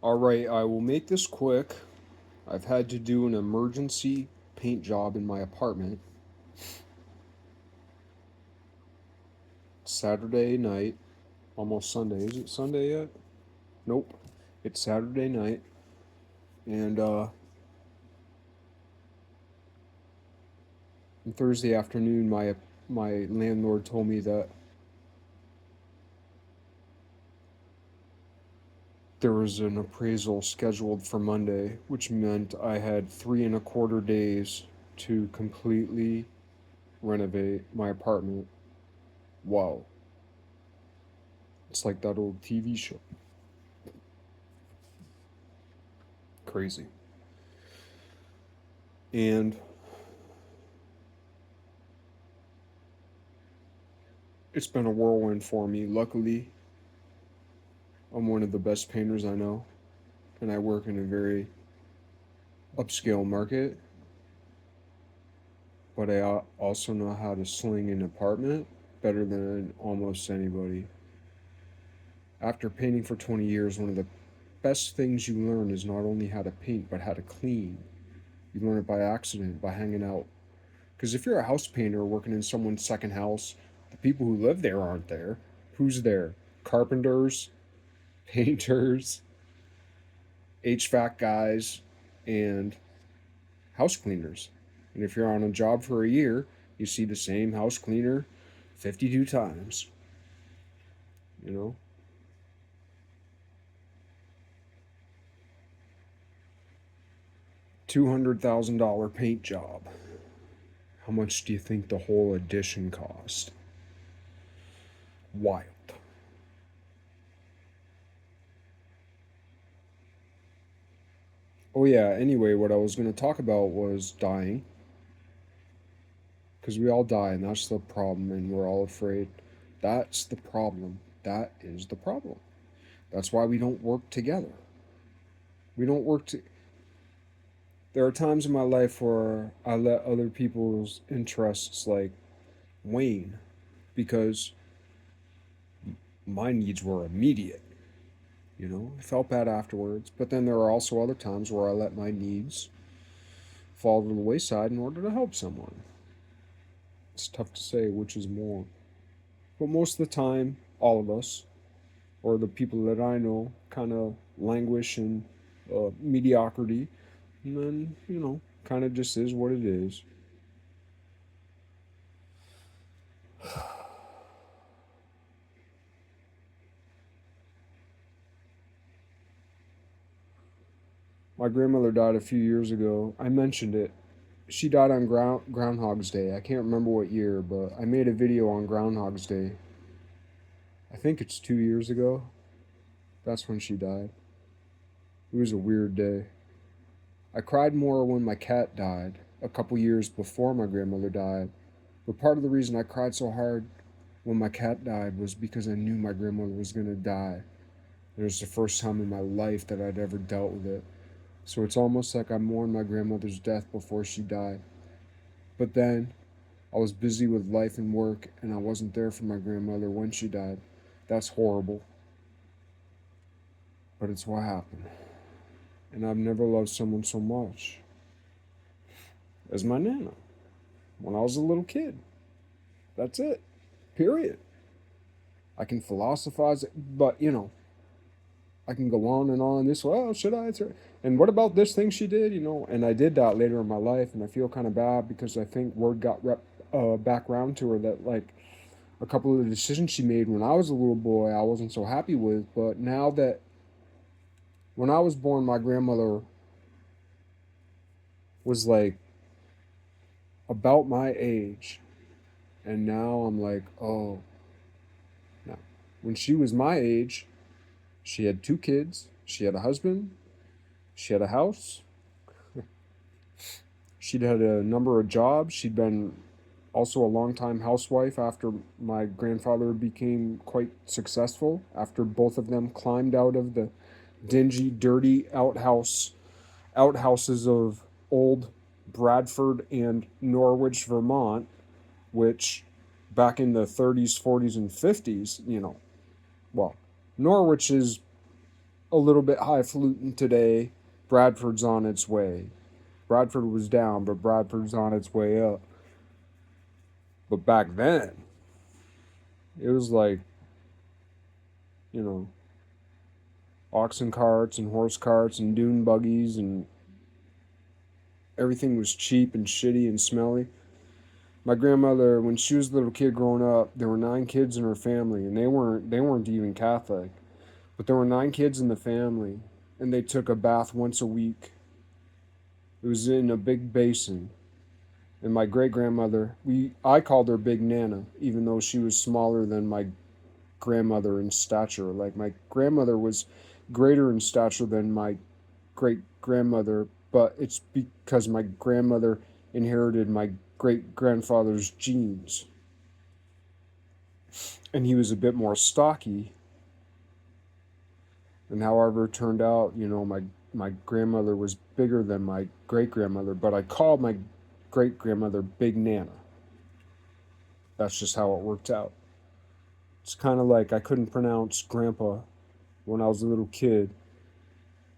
Alright, I will make this quick. I've had to do an emergency paint job in my apartment Saturday night, almost Sunday. Is it Sunday yet? Nope. It's Saturday night. And on Thursday afternoon my landlord told me that there was an appraisal scheduled for Monday, which meant I had 3.25 days to completely renovate my apartment. Wow. It's like that old TV show. Crazy. And it's been a whirlwind for me. Luckily, I'm one of the best painters I know, and I work in a very upscale market, but I also know how to sling an apartment better than almost anybody. After painting for 20 years, one of the best things you learn is not only how to paint, but how to clean. You learn it by accident, by hanging out. Because if you're a house painter working in someone's second house, the people who live there aren't there. Who's there? Carpenters, painters, HVAC guys, and house cleaners. And if you're on a job for a year, you see the same house cleaner 52 times. You know? $200,000 paint job. How much do you think the whole addition cost? Wild. Oh, yeah, anyway, what I was going to talk about was dying. Because we all die, and that's the problem, and we're all afraid. That's the problem. That is the problem. That's why we don't work together. We don't work to. There are times in my life where I let other people's interests like wane because my needs were immediate. I felt bad afterwards. But then there are also other times where I let my needs fall to the wayside in order to help someone. It's tough to say which is more. But most of the time, all of us, or the people that I know, kind of languish in mediocrity. And then, kind of just is what it is. My grandmother died a few years ago. I mentioned it. She died on Groundhog's Day. I can't remember what year, but I made a video on Groundhog's Day. I think it's 2 years ago. That's when she died. It was a weird day. I cried more when my cat died, a couple years before my grandmother died. But part of the reason I cried so hard when my cat died was because I knew my grandmother was going to die. It was the first time in my life that I'd ever dealt with it. So it's almost like I mourned my grandmother's death before she died. But then I was busy with life and work, and I wasn't there for my grandmother when she died. That's horrible. But it's what happened. And I've never loved someone so much as my Nana when I was a little kid. That's it. Period. I can philosophize it, but I can go on and on this. Well, should I? And what about this thing she did? And I did that later in my life, and I feel kind of bad because I think word got back round to her that like a couple of the decisions she made when I was a little boy, I wasn't so happy with. But now that when I was born, my grandmother was like about my age, and now I'm like, oh, no. When she was my age, she had 2 kids, she had a husband, she had a house, she'd had a number of jobs, she'd been also a long-time housewife after my grandfather became quite successful, after both of them climbed out of the dingy, dirty outhouses of old Bradford and Norwich, Vermont, which back in the 30s, 40s, and 50s, well, Norwich is a little bit highfalutin today. Bradford's on its way. Bradford was down, but Bradford's on its way up. But back then, it was like, you know, oxen carts and horse carts and dune buggies, and everything was cheap and shitty and smelly. My grandmother, when she was a little kid growing up, there were 9 kids in her family, and they weren't even Catholic, but there were 9 kids in the family, and they took a bath once a week. It was in a big basin, and my great grandmother, I called her Big Nana, even though she was smaller than my grandmother in stature. Like my grandmother was greater in stature than my great grandmother, but it's because my grandmother inherited my great grandfather's genes, and he was a bit more stocky. And however it turned out, my grandmother was bigger than my great grandmother, but I called my great grandmother Big Nana. That's just how it worked out. It's kind of like I couldn't pronounce grandpa when I was a little kid.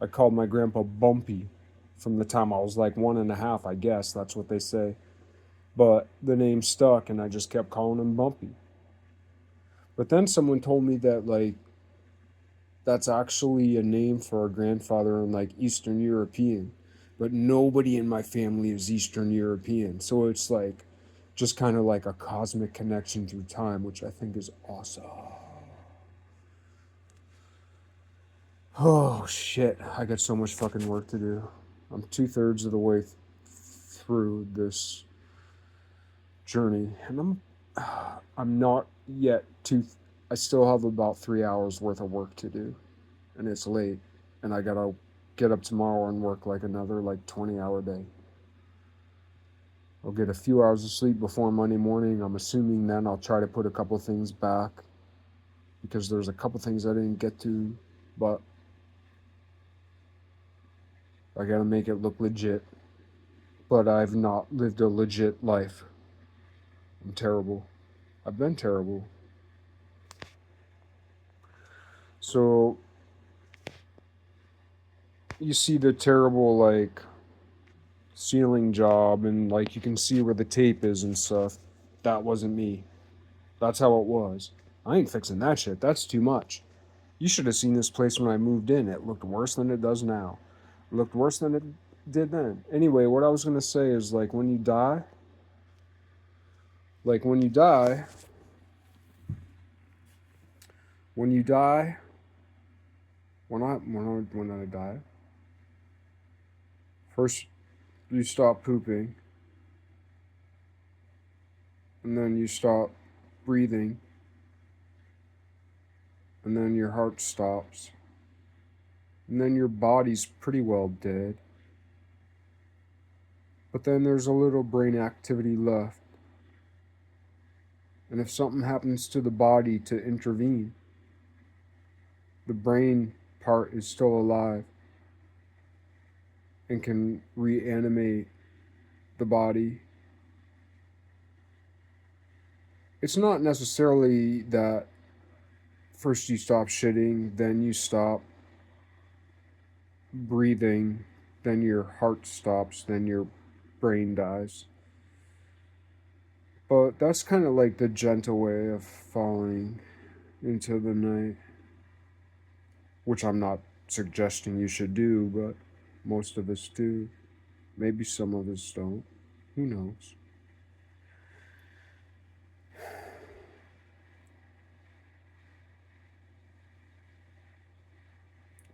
I called my grandpa Bumpy from the time I was like 1.5, I guess. That's what they say. But the name stuck, and I just kept calling him Bumpy. But then someone told me that, like, that's actually a name for a grandfather in, like, Eastern European. But nobody in my family is Eastern European. So it's like just kind of like a cosmic connection through time, which I think is awesome. Oh, shit. I got so much fucking work to do. I'm 2/3 of the way through this journey, and I'm not yet I still have about 3 hours worth of work to do, and it's late, and I gotta get up tomorrow and work like another like 20-hour day. I'll get a few hours of sleep before Monday morning. I'm assuming then I'll try to put a couple things back because there's a couple things I didn't get to, but I gotta make it look legit. But I've not lived a legit life. I'm terrible. I've been terrible. So you see the terrible like ceiling job, and like you can see where the tape is and stuff. That wasn't me. That's how it was. I ain't fixing that shit. That's too much. You should have seen this place when I moved in. It looked worse than it does now. It looked worse than it did then. Anyway, what I was gonna say is like like when you die, when you die, when I die, first you stop pooping, and then you stop breathing, and then your heart stops, and then your body's pretty well dead. But then there's a little brain activity left. And if something happens to the body to intervene, the brain part is still alive and can reanimate the body. It's not necessarily that first you stop shitting, then you stop breathing, then your heart stops, then your brain dies. But that's kind of like the gentle way of falling into the night, which I'm not suggesting you should do, but most of us do. Maybe some of us don't. Who knows?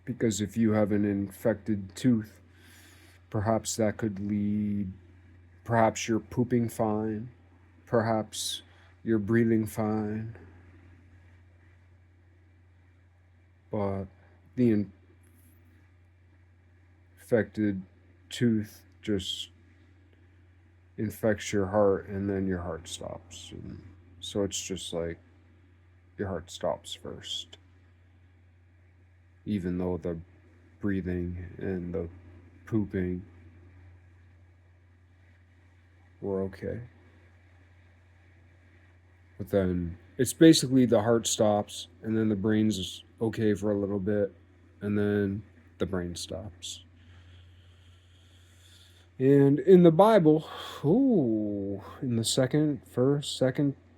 Because if you have an infected tooth, perhaps that could lead, perhaps you're pooping fine, perhaps you're breathing fine, but the infected tooth just infects your heart, and then your heart stops. And so it's just like your heart stops first, even though the breathing and the pooping were okay. But then it's basically the heart stops, and then the brain's okay for a little bit, and then the brain stops. And in the Bible, in the second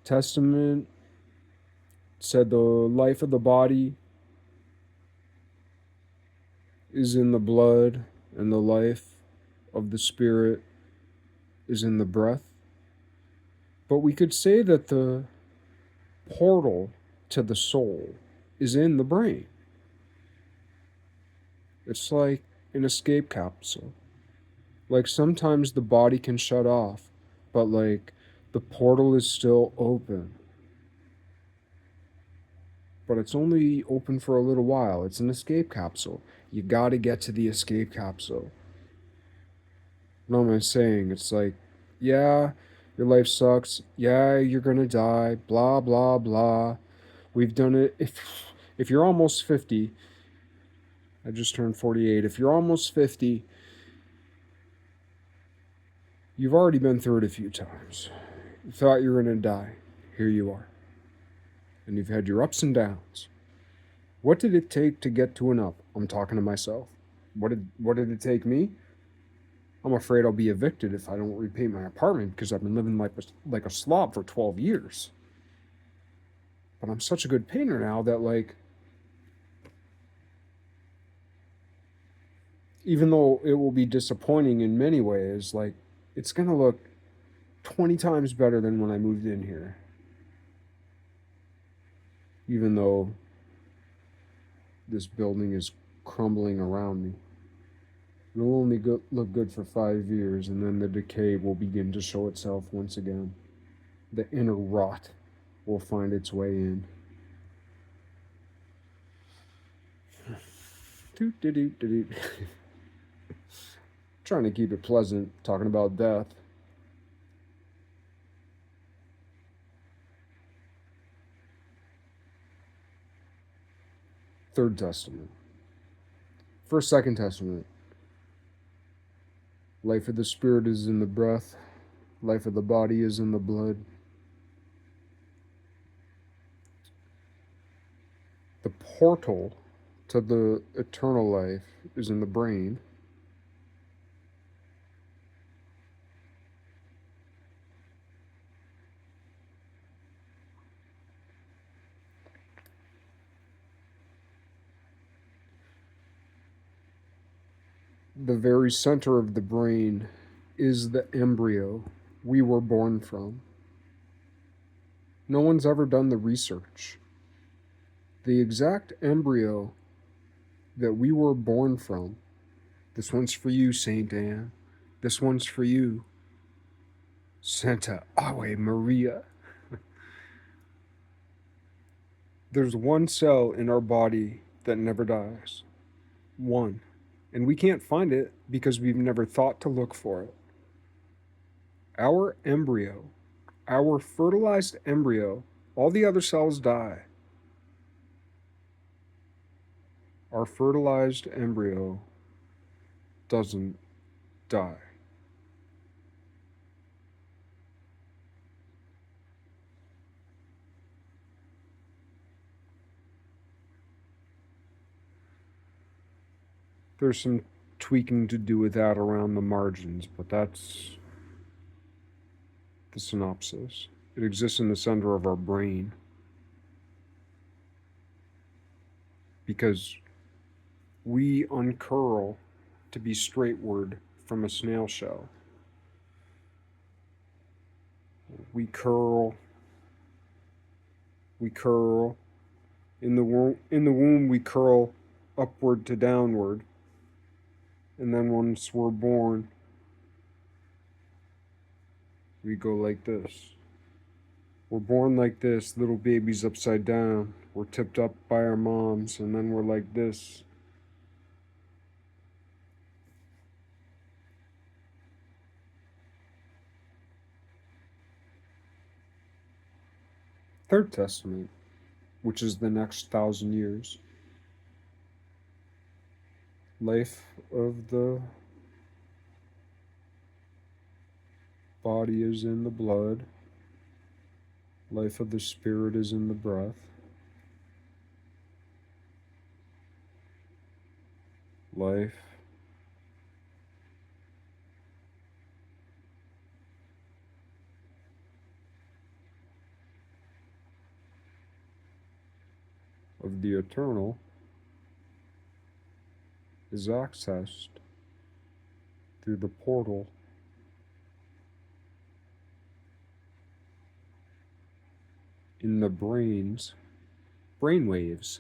Testament, said the life of the body is in the blood, and the life of the spirit is in the breath. But we could say that the portal to the soul is in the brain. It's like an escape capsule. Like sometimes the body can shut off, but like the portal is still open. But it's only open for a little while. It's an escape capsule. You gotta get to the escape capsule. What am I saying? It's like, yeah, your life sucks. Yeah, you're gonna die. Blah blah blah. We've done it. If you're almost 50, I just turned 48. If you're almost 50, you've already been through it a few times. You thought you were gonna die. Here you are. And you've had your ups and downs. What did it take to get to an up? I'm talking to myself. What did it take me? I'm afraid I'll be evicted if I don't repay my apartment because I've been living like a slob for 12 years. But I'm such a good painter now that like even though it will be disappointing in many ways, like it's going to look 20 times better than when I moved in here. Even though this building is crumbling around me. It'll only look good for 5 years, and then the decay will begin to show itself once again. The inner rot will find its way in. Trying to keep it pleasant, talking about death. Third Testament. First, Second Testament. Life of the spirit is in the breath. Life of the body is in the blood. The portal to the eternal life is in the brain. The very center of the brain is the embryo we were born from. No one's ever done the research. The exact embryo that we were born from, this one's for you, Saint Anne. This one's for you, Santa Ave Maria. There's one cell in our body that never dies. One. And we can't find it because we've never thought to look for it. Our embryo, our fertilized embryo, all the other cells die. Our fertilized embryo doesn't die. There's some tweaking to do with that around the margins, but that's the synopsis. It exists in the center of our brain because we uncurl to be straightward from a snail shell. We curl. In the womb, we curl upward to downward. And then once we're born, we go like this. We're born like this, little babies upside down. We're tipped up by our moms, and then we're like this. Third Testament, which is the next 1,000 years. Life of the body is in the blood. Life of the spirit is in the breath. Life of the eternal is accessed through the portal in the brain's brainwaves.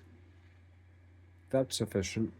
That's sufficient.